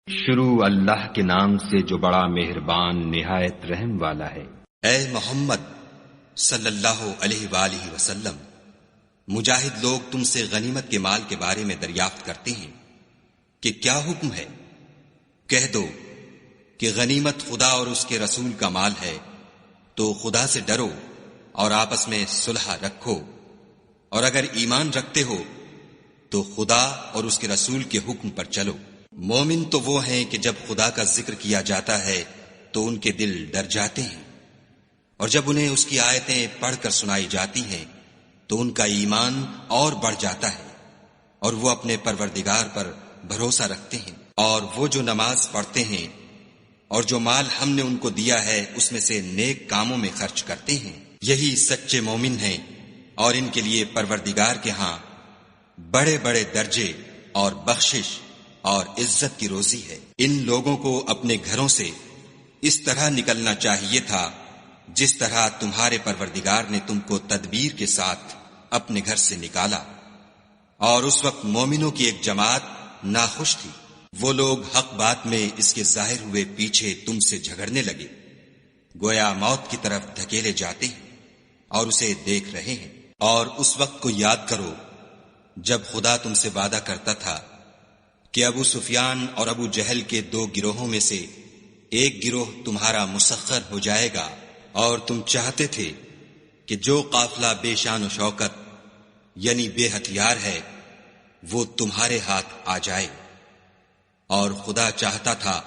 شروع اللہ کے نام سے جو بڑا مہربان نہایت رحم والا ہے۔ اے محمد صلی اللہ علیہ وآلہ وسلم، مجاہد لوگ تم سے غنیمت کے مال کے بارے میں دریافت کرتے ہیں کہ کیا حکم ہے؟ کہہ دو کہ غنیمت خدا اور اس کے رسول کا مال ہے، تو خدا سے ڈرو اور آپس میں صلح رکھو، اور اگر ایمان رکھتے ہو تو خدا اور اس کے رسول کے حکم پر چلو۔ مومن تو وہ ہیں کہ جب خدا کا ذکر کیا جاتا ہے تو ان کے دل ڈر جاتے ہیں، اور جب انہیں اس کی آیتیں پڑھ کر سنائی جاتی ہیں تو ان کا ایمان اور بڑھ جاتا ہے، اور وہ اپنے پروردگار پر بھروسہ رکھتے ہیں، اور وہ جو نماز پڑھتے ہیں اور جو مال ہم نے ان کو دیا ہے اس میں سے نیک کاموں میں خرچ کرتے ہیں، یہی سچے مومن ہیں، اور ان کے لیے پروردگار کے ہاں بڑے بڑے درجے اور بخشش اور عزت کی روزی ہے۔ ان لوگوں کو اپنے گھروں سے اس طرح نکلنا چاہیے تھا جس طرح تمہارے پروردگار نے تم کو تدبیر کے ساتھ اپنے گھر سے نکالا، اور اس وقت مومنوں کی ایک جماعت ناخوش تھی۔ وہ لوگ حق بات میں اس کے ظاہر ہوئے پیچھے تم سے جھگڑنے لگے، گویا موت کی طرف دھکیلے جاتے ہیں اور اسے دیکھ رہے ہیں۔ اور اس وقت کو یاد کرو جب خدا تم سے وعدہ کرتا تھا کہ ابو سفیان اور ابو جہل کے دو گروہوں میں سے ایک گروہ تمہارا مسخر ہو جائے گا، اور تم چاہتے تھے کہ جو قافلہ بے شان و شوکت یعنی بے ہتھیار ہے وہ تمہارے ہاتھ آ جائے، اور خدا چاہتا تھا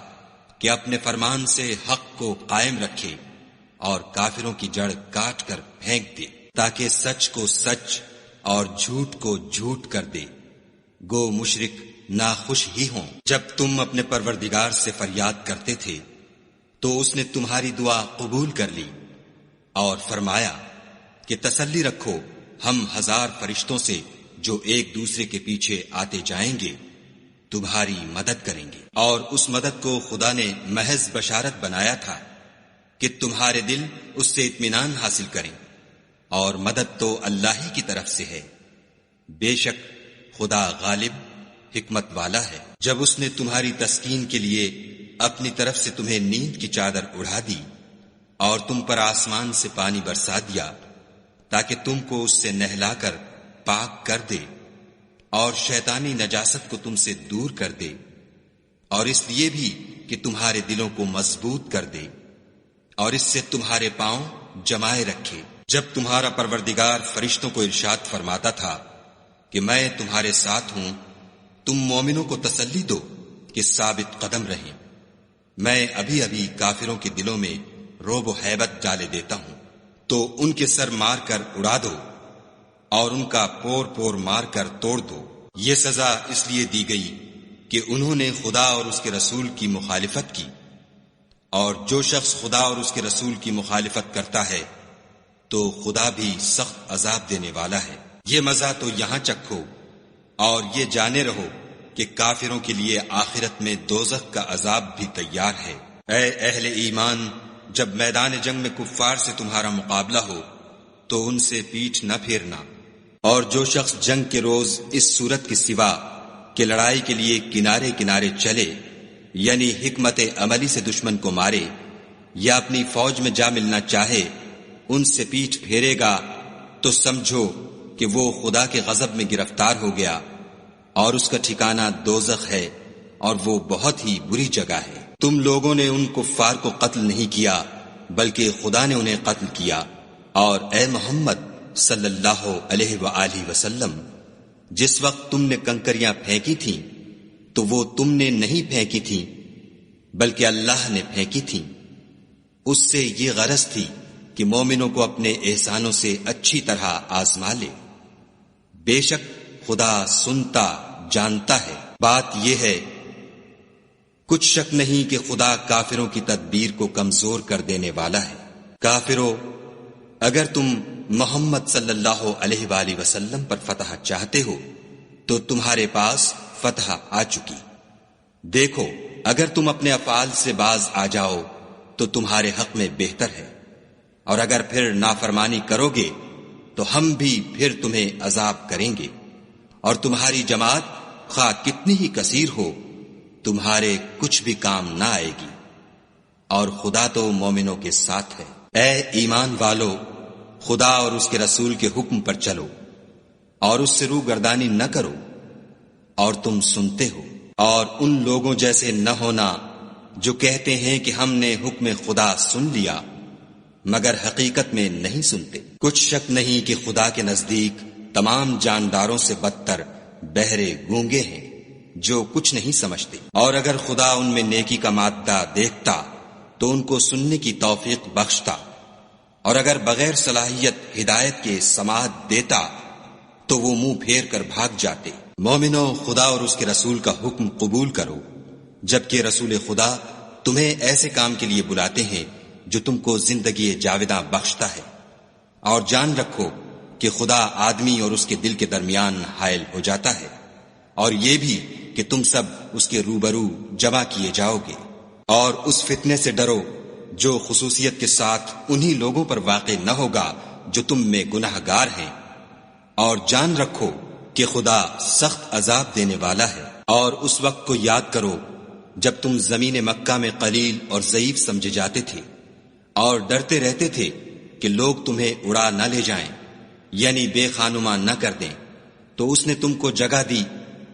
کہ اپنے فرمان سے حق کو قائم رکھے اور کافروں کی جڑ کاٹ کر پھینک دے، تاکہ سچ کو سچ اور جھوٹ کو جھوٹ کر دے، گو مشرک ناخوش ہی ہوں۔ جب تم اپنے پروردگار سے فریاد کرتے تھے تو اس نے تمہاری دعا قبول کر لی اور فرمایا کہ تسلی رکھو، ہم 1000 فرشتوں سے جو ایک دوسرے کے پیچھے آتے جائیں گے تمہاری مدد کریں گے۔ اور اس مدد کو خدا نے محض بشارت بنایا تھا کہ تمہارے دل اس سے اطمینان حاصل کریں، اور مدد تو اللہ ہی کی طرف سے ہے، بے شک خدا غالب حکمت والا ہے۔ جب اس نے تمہاری تسکین کے لیے اپنی طرف سے تمہیں نیند کی چادر اڑا دی اور تم پر آسمان سے پانی برسا دیا تاکہ تم کو اس سے نہلا کر پاک کر دے، اور شیطانی نجاست کو تم سے دور کر دے، اور اس لیے بھی کہ تمہارے دلوں کو مضبوط کر دے اور اس سے تمہارے پاؤں جمائے رکھے۔ جب تمہارا پروردگار فرشتوں کو ارشاد فرماتا تھا کہ میں تمہارے ساتھ ہوں، تم مومنوں کو تسلی دو کہ ثابت قدم رہیں، میں ابھی ابھی کافروں کے دلوں میں رعب و ہیبت ڈالے دیتا ہوں، تو ان کے سر مار کر اڑا دو اور ان کا پور پور مار کر توڑ دو۔ یہ سزا اس لیے دی گئی کہ انہوں نے خدا اور اس کے رسول کی مخالفت کی، اور جو شخص خدا اور اس کے رسول کی مخالفت کرتا ہے تو خدا بھی سخت عذاب دینے والا ہے۔ یہ مزہ تو یہاں چکھو اور یہ جانے رہو کہ کافروں کے لیے آخرت میں دوزخ کا عذاب بھی تیار ہے۔ اے اہل ایمان، جب میدان جنگ میں کفار سے تمہارا مقابلہ ہو تو ان سے پیٹھ نہ پھیرنا، اور جو شخص جنگ کے روز اس صورت کے سوا کہ لڑائی کے لیے کنارے کنارے چلے، یعنی حکمت عملی سے دشمن کو مارے یا اپنی فوج میں جا ملنا چاہے، ان سے پیٹھ پھیرے گا تو سمجھو کہ وہ خدا کے غضب میں گرفتار ہو گیا، اور اس کا ٹھکانہ دوزخ ہے، اور وہ بہت ہی بری جگہ ہے۔ تم لوگوں نے ان کفار کو قتل نہیں کیا بلکہ خدا نے انہیں قتل کیا، اور اے محمد صلی اللہ علیہ وآلہ وسلم، جس وقت تم نے کنکریاں پھینکی تھیں تو وہ تم نے نہیں پھینکی تھیں بلکہ اللہ نے پھینکی تھیں، اس سے یہ غرض تھی کہ مومنوں کو اپنے احسانوں سے اچھی طرح آزما لے، بے شک خدا سنتا جانتا ہے۔ بات یہ ہے کچھ شک نہیں کہ خدا کافروں کی تدبیر کو کمزور کر دینے والا ہے۔ کافروں، اگر تم محمد صلی اللہ علیہ وآلہ وسلم پر فتح چاہتے ہو تو تمہارے پاس فتح آ چکی۔ دیکھو، اگر تم اپنے افعال سے باز آ جاؤ تو تمہارے حق میں بہتر ہے، اور اگر پھر نافرمانی کرو گے تو ہم بھی پھر تمہیں عذاب کریں گے، اور تمہاری جماعت خواہ کتنی ہی کثیر ہو تمہارے کچھ بھی کام نہ آئے گی، اور خدا تو مومنوں کے ساتھ ہے۔ اے ایمان والو، خدا اور اس کے رسول کے حکم پر چلو اور اس سے روگردانی نہ کرو، اور تم سنتے ہو، اور ان لوگوں جیسے نہ ہونا جو کہتے ہیں کہ ہم نے حکم خدا سن لیا مگر حقیقت میں نہیں سنتے۔ کچھ شک نہیں کہ خدا کے نزدیک تمام جانداروں سے بدتر بہرے گونگے ہیں جو کچھ نہیں سمجھتے، اور اگر خدا ان میں نیکی کا مادہ دیکھتا تو ان کو سننے کی توفیق بخشتا، اور اگر بغیر صلاحیت ہدایت کے سماعت دیتا تو وہ منہ پھیر کر بھاگ جاتے۔ مومنو، خدا اور اس کے رسول کا حکم قبول کرو، جبکہ رسول خدا تمہیں ایسے کام کے لیے بلاتے ہیں جو تم کو زندگی جاوداں بخشتا ہے، اور جان رکھو کہ خدا آدمی اور اس کے دل کے درمیان حائل ہو جاتا ہے، اور یہ بھی کہ تم سب اس کے روبرو جمع کیے جاؤ گے، اور اس فتنے سے ڈرو جو خصوصیت کے ساتھ انہی لوگوں پر واقع نہ ہوگا جو تم میں گناہ گار ہیں، اور جان رکھو کہ خدا سخت عذاب دینے والا ہے۔ اور اس وقت کو یاد کرو جب تم زمین مکہ میں قلیل اور ضعیف سمجھے جاتے تھے اور ڈرتے رہتے تھے کہ لوگ تمہیں اڑا نہ لے جائیں، یعنی بے خانما نہ کر دیں، تو اس نے تم کو جگہ دی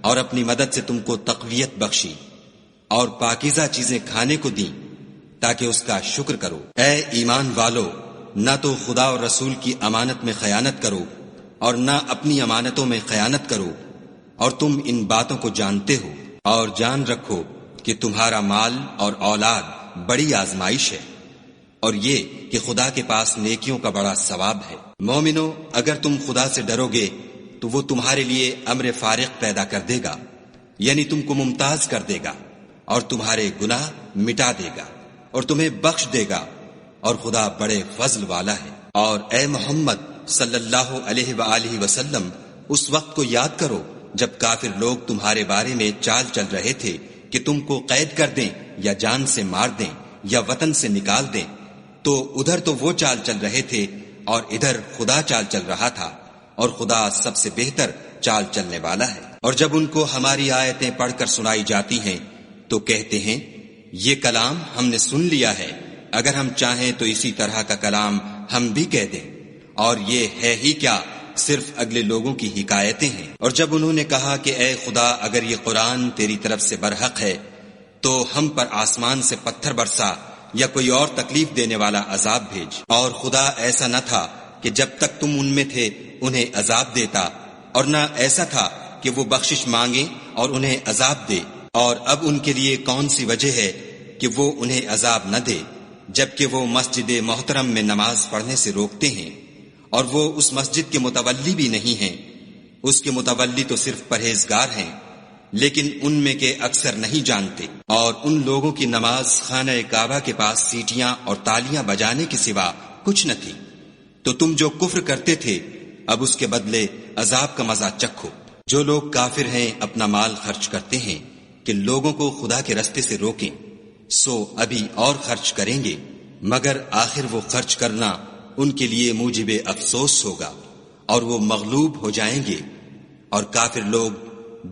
اور اپنی مدد سے تم کو تقویت بخشی اور پاکیزہ چیزیں کھانے کو دیں تاکہ اس کا شکر کرو۔ اے ایمان والو، نہ تو خدا اور رسول کی امانت میں خیانت کرو اور نہ اپنی امانتوں میں خیانت کرو، اور تم ان باتوں کو جانتے ہو، اور جان رکھو کہ تمہارا مال اور اولاد بڑی آزمائش ہے، اور یہ کہ خدا کے پاس نیکیوں کا بڑا ثواب ہے۔ مومنو، اگر تم خدا سے ڈرو گے تو وہ تمہارے لیے امر فارق پیدا کر دے گا، یعنی تم کو ممتاز کر دے گا اور تمہارے گناہ مٹا دے گا اور تمہیں بخش دے گا، اور خدا بڑے فضل والا ہے۔ اور اے محمد صلی اللہ علیہ وآلہ وسلم، اس وقت کو یاد کرو جب کافر لوگ تمہارے بارے میں چال چل رہے تھے کہ تم کو قید کر دیں یا جان سے مار دیں یا وطن سے نکال دیں، تو ادھر تو وہ چال چل رہے تھے اور ادھر خدا چال چل رہا تھا، اور خدا سب سے بہتر چال چلنے والا ہے۔ اور جب ان کو ہماری آیتیں پڑھ کر سنائی جاتی ہیں تو کہتے ہیں یہ کلام ہم نے سن لیا ہے، اگر ہم چاہیں تو اسی طرح کا کلام ہم بھی کہہ دیں، اور یہ ہے ہی کیا، صرف اگلے لوگوں کی حکایتیں ہیں۔ اور جب انہوں نے کہا کہ اے خدا، اگر یہ قرآن تیری طرف سے برحق ہے تو ہم پر آسمان سے پتھر برسا یا کوئی اور تکلیف دینے والا عذاب بھیج۔ اور خدا ایسا نہ تھا کہ جب تک تم ان میں تھے انہیں عذاب دیتا، اور نہ ایسا تھا کہ وہ بخشش مانگے اور انہیں عذاب دے۔ اور اب ان کے لیے کون سی وجہ ہے کہ وہ انہیں عذاب نہ دے، جبکہ وہ مسجد محترم میں نماز پڑھنے سے روکتے ہیں، اور وہ اس مسجد کے متولی بھی نہیں ہیں، اس کے متولی تو صرف پرہیزگار ہیں، لیکن ان میں کے اکثر نہیں جانتے۔ اور ان لوگوں کی نماز خانہ کعبہ کے پاس سیٹیاں اور تالیاں بجانے کے سوا کچھ نہ تھی، تو تم جو کفر کرتے تھے اب اس کے بدلے عذاب کا مزہ چکھو۔ جو لوگ کافر ہیں اپنا مال خرچ کرتے ہیں کہ لوگوں کو خدا کے رستے سے روکیں، سو ابھی اور خرچ کریں گے، مگر آخر وہ خرچ کرنا ان کے لیے موجب افسوس ہوگا، اور وہ مغلوب ہو جائیں گے، اور کافر لوگ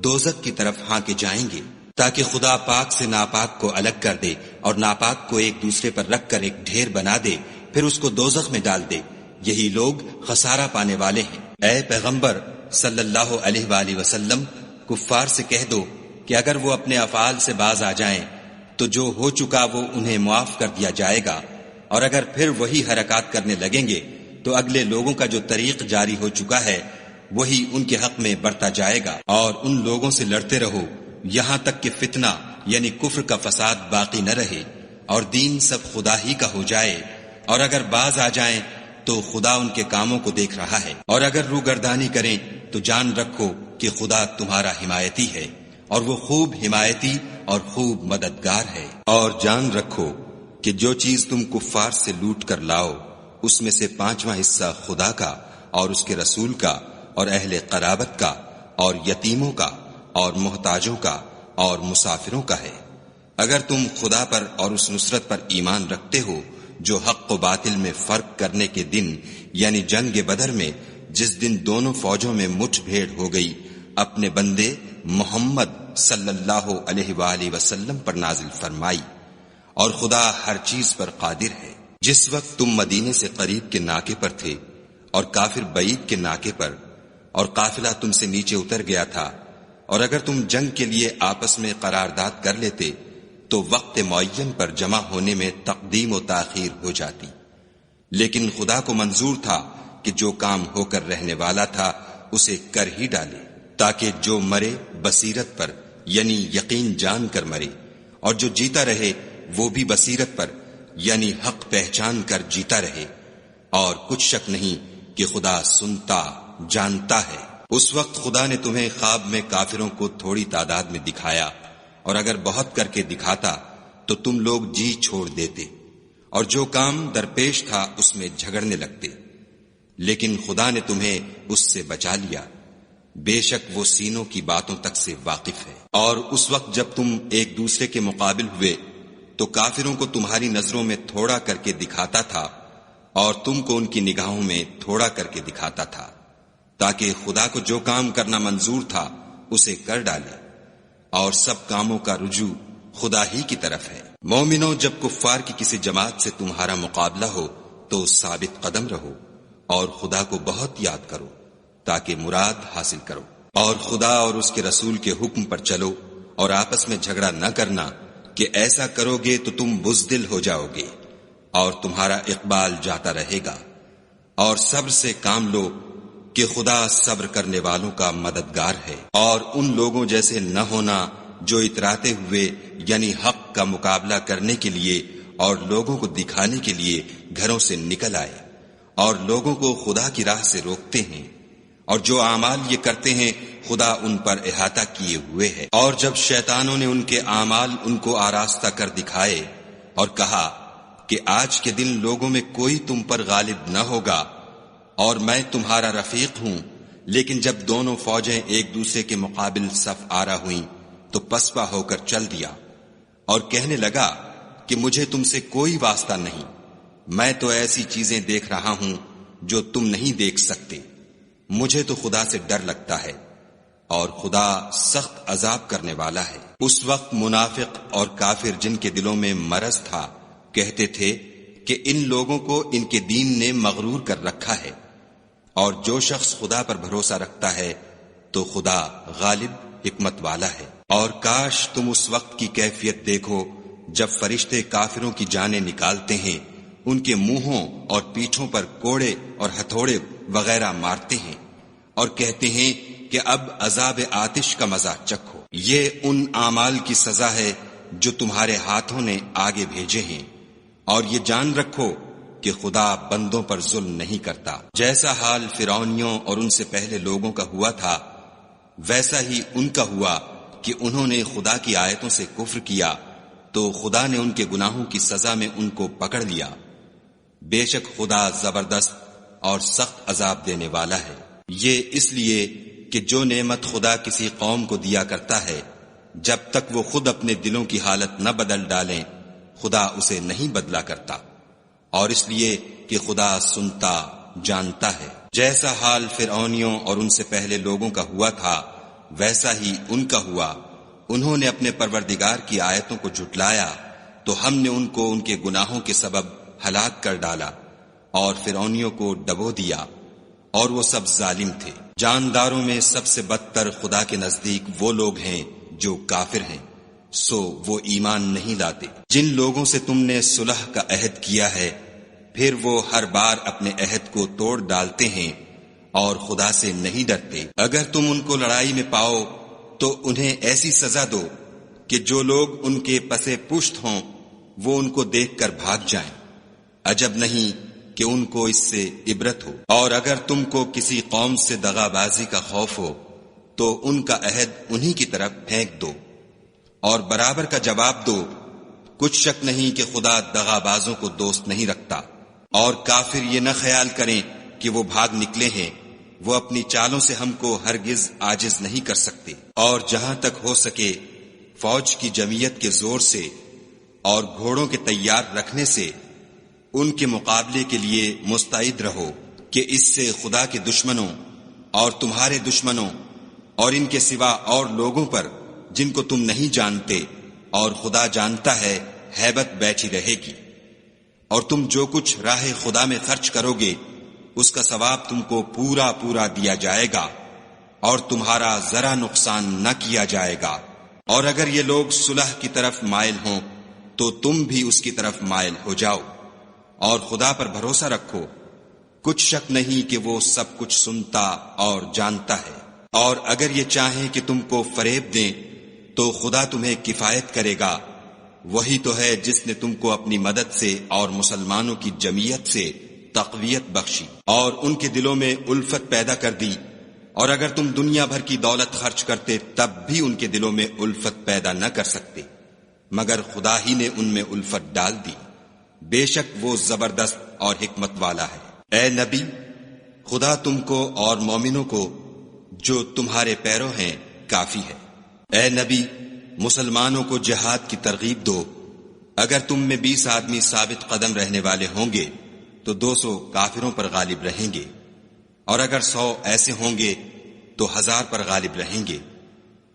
دوزخ کی طرف ہانکے جائیں گے، تاکہ خدا پاک سے ناپاک کو الگ کر دے اور ناپاک کو ایک دوسرے پر رکھ کر ایک ڈھیر بنا دے، پھر اس کو دوزخ میں ڈال دے۔ یہی لوگ خسارہ پانے والے ہیں۔ اے پیغمبر صلی اللہ علیہ وآلہ وسلم، کفار سے کہہ دو کہ اگر وہ اپنے افعال سے باز آ جائیں تو جو ہو چکا وہ انہیں معاف کر دیا جائے گا، اور اگر پھر وہی حرکات کرنے لگیں گے تو اگلے لوگوں کا جو طریق جاری ہو چکا ہے وہی ان کے حق میں برتا جائے گا۔ اور ان لوگوں سے لڑتے رہو یہاں تک کہ فتنہ یعنی کفر کا فساد باقی نہ رہے اور دین سب خدا ہی کا ہو جائے، اور اگر باز آ جائیں تو خدا ان کے کاموں کو دیکھ رہا ہے، اور اگر روگردانی کریں تو جان رکھو کہ خدا تمہارا حمایتی ہے، اور وہ خوب حمایتی اور خوب مددگار ہے۔ اور جان رکھو کہ جو چیز تم کفار سے لوٹ کر لاؤ اس میں سے 5واں حصہ خدا کا اور اس کے رسول کا اور اہل قرابت کا اور یتیموں کا اور محتاجوں کا اور مسافروں کا ہے۔ اگر تم خدا پر اور اس نصرت پر ایمان رکھتے ہو جو حق و باطل میں فرق کرنے کے دن یعنی جنگ بدر میں، جس دن دونوں فوجوں میں مٹھ بھیڑ ہو گئی، اپنے بندے محمد صلی اللہ علیہ وآلہ وسلم پر نازل فرمائی، اور خدا ہر چیز پر قادر ہے۔ جس وقت تم مدینے سے قریب کے ناکے پر تھے اور کافر بعید کے ناکے پر، اور قافلہ تم سے نیچے اتر گیا تھا، اور اگر تم جنگ کے لیے آپس میں قرارداد کر لیتے تو وقت معین پر جمع ہونے میں تقدیم و تاخیر ہو جاتی، لیکن خدا کو منظور تھا کہ جو کام ہو کر رہنے والا تھا اسے کر ہی ڈالے، تاکہ جو مرے بصیرت پر یعنی یقین جان کر مرے، اور جو جیتا رہے وہ بھی بصیرت پر یعنی حق پہچان کر جیتا رہے، اور کچھ شک نہیں کہ خدا سنتا جانتا ہے۔ اس وقت خدا نے تمہیں خواب میں کافروں کو تھوڑی تعداد میں دکھایا، اور اگر بہت کر کے دکھاتا تو تم لوگ جی چھوڑ دیتے، اور جو کام درپیش تھا اس میں جھگڑنے لگتے، لیکن خدا نے تمہیں اس سے بچا لیا، بے شک وہ سینوں کی باتوں تک سے واقف ہے۔ اور اس وقت جب تم ایک دوسرے کے مقابل ہوئے تو کافروں کو تمہاری نظروں میں تھوڑا کر کے دکھاتا تھا، اور تم کو ان کی نگاہوں میں تھوڑا کر کے دکھاتا تھا، تاکہ خدا کو جو کام کرنا منظور تھا اسے کر ڈالے، اور سب کاموں کا رجوع خدا ہی کی طرف ہے۔ مومنوں، جب کفار کی کسی جماعت سے تمہارا مقابلہ ہو تو ثابت قدم رہو، اور خدا کو بہت یاد کرو تاکہ مراد حاصل کرو، اور خدا اور اس کے رسول کے حکم پر چلو، اور آپس میں جھگڑا نہ کرنا کہ ایسا کرو گے تو تم بزدل ہو جاؤ گے اور تمہارا اقبال جاتا رہے گا، اور صبر سے کام لو کہ خدا صبر کرنے والوں کا مددگار ہے۔ اور ان لوگوں جیسے نہ ہونا جو اتراتے ہوئے یعنی حق کا مقابلہ کرنے کے لیے اور لوگوں کو دکھانے کے لیے گھروں سے نکل آئے اور لوگوں کو خدا کی راہ سے روکتے ہیں، اور جو اعمال یہ کرتے ہیں خدا ان پر احاطہ کیے ہوئے ہے۔ اور جب شیطانوں نے ان کے اعمال ان کو آراستہ کر دکھائے اور کہا کہ آج کے دن لوگوں میں کوئی تم پر غالب نہ ہوگا اور میں تمہارا رفیق ہوں، لیکن جب دونوں فوجیں ایک دوسرے کے مقابل صف آرا ہوئیں تو پسپا ہو کر چل دیا اور کہنے لگا کہ مجھے تم سے کوئی واسطہ نہیں، میں تو ایسی چیزیں دیکھ رہا ہوں جو تم نہیں دیکھ سکتے، مجھے تو خدا سے ڈر لگتا ہے، اور خدا سخت عذاب کرنے والا ہے۔ اس وقت منافق اور کافر جن کے دلوں میں مرض تھا کہتے تھے کہ ان لوگوں کو ان کے دین نے مغرور کر رکھا ہے، اور جو شخص خدا پر بھروسہ رکھتا ہے تو خدا غالب حکمت والا ہے۔ اور کاش تم اس وقت کی کیفیت دیکھو جب فرشتے کافروں کی جانیں نکالتے ہیں، ان کے منہوں اور پیٹھوں پر کوڑے اور ہتھوڑے وغیرہ مارتے ہیں اور کہتے ہیں کہ اب عذاب آتش کا مزہ چکھو، یہ ان اعمال کی سزا ہے جو تمہارے ہاتھوں نے آگے بھیجے ہیں، اور یہ جان رکھو کہ خدا بندوں پر ظلم نہیں کرتا۔ جیسا حال فرعونیوں اور ان سے پہلے لوگوں کا ہوا تھا ویسا ہی ان کا ہوا کہ انہوں نے خدا کی آیتوں سے کفر کیا تو خدا نے ان کے گناہوں کی سزا میں ان کو پکڑ لیا، بے شک خدا زبردست اور سخت عذاب دینے والا ہے۔ یہ اس لیے کہ جو نعمت خدا کسی قوم کو دیا کرتا ہے جب تک وہ خود اپنے دلوں کی حالت نہ بدل ڈالیں خدا اسے نہیں بدلا کرتا، اور اس لیے کہ خدا سنتا جانتا ہے۔ جیسا حال فرعونیوں اور ان سے پہلے لوگوں کا ہوا تھا ویسا ہی ان کا ہوا، انہوں نے اپنے پروردگار کی آیتوں کو جھٹلایا تو ہم نے ان کو ان کے گناہوں کے سبب ہلاک کر ڈالا اور فرعونیوں کو ڈبو دیا، اور وہ سب ظالم تھے۔ جانداروں میں سب سے بدتر خدا کے نزدیک وہ لوگ ہیں جو کافر ہیں، سو وہ ایمان نہیں لاتے۔ جن لوگوں سے تم نے صلح کا عہد کیا ہے پھر وہ ہر بار اپنے عہد کو توڑ ڈالتے ہیں اور خدا سے نہیں ڈرتے، اگر تم ان کو لڑائی میں پاؤ تو انہیں ایسی سزا دو کہ جو لوگ ان کے پسے پشت ہوں وہ ان کو دیکھ کر بھاگ جائیں، عجب نہیں کہ ان کو اس سے عبرت ہو۔ اور اگر تم کو کسی قوم سے دغا بازی کا خوف ہو تو ان کا عہد انہی کی طرف پھینک دو اور برابر کا جواب دو، کچھ شک نہیں کہ خدا دغا بازوں کو دوست نہیں رکھتا۔ اور کافر یہ نہ خیال کریں کہ وہ بھاگ نکلے ہیں، وہ اپنی چالوں سے ہم کو ہرگز عاجز نہیں کر سکتے۔ اور جہاں تک ہو سکے فوج کی جمعیت کے زور سے اور گھوڑوں کے تیار رکھنے سے ان کے مقابلے کے لیے مستعد رہو کہ اس سے خدا کے دشمنوں اور تمہارے دشمنوں اور ان کے سوا اور لوگوں پر جن کو تم نہیں جانتے، اور خدا جانتا ہے ہیبت بیٹھی رہے گی۔ اور تم جو کچھ راہ خدا میں خرچ کرو گے اس کا ثواب تم کو پورا پورا دیا جائے گا، اور تمہارا ذرا نقصان نہ کیا جائے گا۔ اور اگر یہ لوگ صلح کی طرف مائل ہوں تو تم بھی اس کی طرف مائل ہو جاؤ، اور خدا پر بھروسہ رکھو، کچھ شک نہیں کہ وہ سب کچھ سنتا اور جانتا ہے۔ اور اگر یہ چاہیں کہ تم کو فریب دیں تو خدا تمہیں کفایت کرے گا، وہی تو ہے جس نے تم کو اپنی مدد سے اور مسلمانوں کی جمعیت سے تقویت بخشی اور ان کے دلوں میں الفت پیدا کر دی، اور اگر تم دنیا بھر کی دولت خرچ کرتے تب بھی ان کے دلوں میں الفت پیدا نہ کر سکتے، مگر خدا ہی نے ان میں الفت ڈال دی، بے شک وہ زبردست اور حکمت والا ہے۔ اے نبی، خدا تم کو اور مومنوں کو جو تمہارے پیرو ہیں کافی ہے۔ اے نبی، مسلمانوں کو جہاد کی ترغیب دو، اگر تم میں 20 آدمی ثابت قدم رہنے والے ہوں گے تو 200 کافروں پر غالب رہیں گے، اور اگر 100 ایسے ہوں گے تو 1000 پر غالب رہیں گے،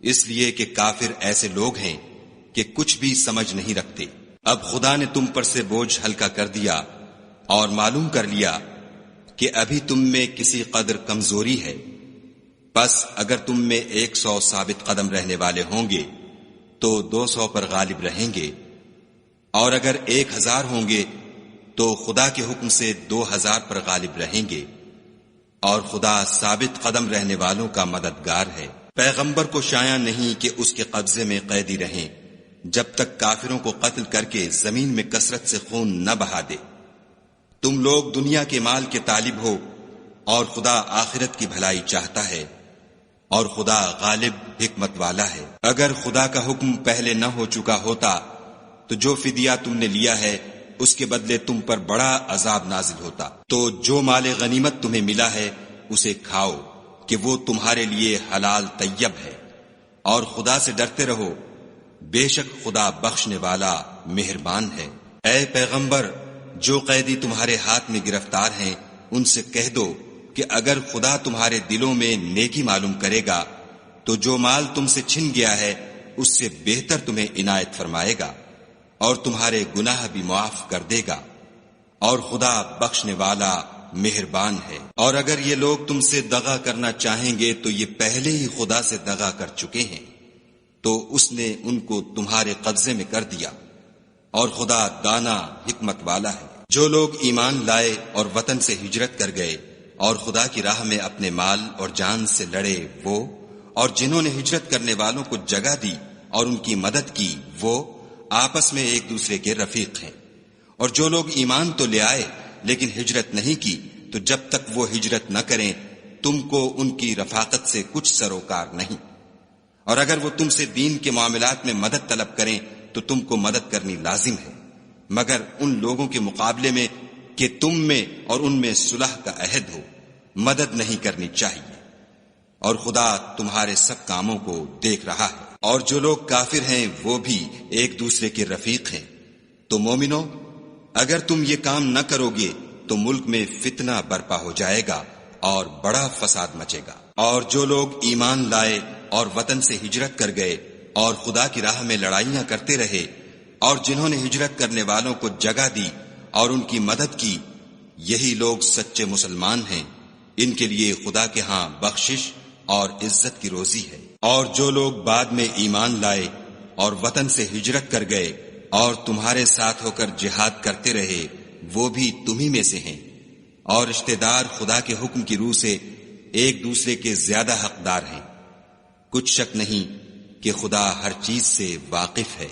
اس لیے کہ کافر ایسے لوگ ہیں کہ کچھ بھی سمجھ نہیں رکھتے۔ اب خدا نے تم پر سے بوجھ ہلکا کر دیا اور معلوم کر لیا کہ ابھی تم میں کسی قدر کمزوری ہے، بس اگر تم میں 100 ثابت قدم رہنے والے ہوں گے تو 200 پر غالب رہیں گے، اور اگر 1000 ہوں گے تو خدا کے حکم سے 2000 پر غالب رہیں گے، اور خدا ثابت قدم رہنے والوں کا مددگار ہے۔ پیغمبر کو شایع نہیں کہ اس کے قبضے میں قیدی رہیں جب تک کافروں کو قتل کر کے زمین میں کثرت سے خون نہ بہا دے۔ تم لوگ دنیا کے مال کے طالب ہو اور خدا آخرت کی بھلائی چاہتا ہے، اور خدا غالب حکمت والا ہے۔ اگر خدا کا حکم پہلے نہ ہو چکا ہوتا تو جو فدیہ تم نے لیا ہے اس کے بدلے تم پر بڑا عذاب نازل ہوتا۔ تو جو مال غنیمت تمہیں ملا ہے اسے کھاؤ کہ وہ تمہارے لیے حلال طیب ہے، اور خدا سے ڈرتے رہو، بے شک خدا بخشنے والا مہربان ہے۔ اے پیغمبر، جو قیدی تمہارے ہاتھ میں گرفتار ہیں ان سے کہہ دو کہ اگر خدا تمہارے دلوں میں نیکی معلوم کرے گا تو جو مال تم سے چھن گیا ہے اس سے بہتر تمہیں عنایت فرمائے گا، اور تمہارے گناہ بھی معاف کر دے گا، اور خدا بخشنے والا مہربان ہے۔ اور اگر یہ لوگ تم سے دغا کرنا چاہیں گے تو یہ پہلے ہی خدا سے دغا کر چکے ہیں، تو اس نے ان کو تمہارے قبضے میں کر دیا، اور خدا دانا حکمت والا ہے۔ جو لوگ ایمان لائے اور وطن سے ہجرت کر گئے اور خدا کی راہ میں اپنے مال اور جان سے لڑے وہ، اور جنہوں نے ہجرت کرنے والوں کو جگہ دی اور ان کی مدد کی وہ آپس میں ایک دوسرے کے رفیق ہیں۔ اور جو لوگ ایمان تو لے آئے لیکن ہجرت نہیں کی تو جب تک وہ ہجرت نہ کریں تم کو ان کی رفاقت سے کچھ سروکار نہیں، اور اگر وہ تم سے دین کے معاملات میں مدد طلب کریں تو تم کو مدد کرنی لازم ہے، مگر ان لوگوں کے مقابلے میں کہ تم میں اور ان میں صلح کا عہد ہو مدد نہیں کرنی چاہیے، اور خدا تمہارے سب کاموں کو دیکھ رہا ہے۔ اور جو لوگ کافر ہیں وہ بھی ایک دوسرے کے رفیق ہیں۔ تو مومنو، اگر تم یہ کام نہ کرو گے تو ملک میں فتنہ برپا ہو جائے گا اور بڑا فساد مچے گا۔ اور جو لوگ ایمان لائے اور وطن سے ہجرت کر گئے اور خدا کی راہ میں لڑائیاں کرتے رہے، اور جنہوں نے ہجرت کرنے والوں کو جگہ دی اور ان کی مدد کی، یہی لوگ سچے مسلمان ہیں، ان کے لیے خدا کے ہاں بخشش اور عزت کی روزی ہے۔ اور جو لوگ بعد میں ایمان لائے اور وطن سے ہجرت کر گئے اور تمہارے ساتھ ہو کر جہاد کرتے رہے، وہ بھی تمہیں میں سے ہیں، اور رشتہ دار خدا کے حکم کی روح سے ایک دوسرے کے زیادہ حقدار ہیں۔ کچھ شک نہیں کہ خدا ہر چیز سے واقف ہے۔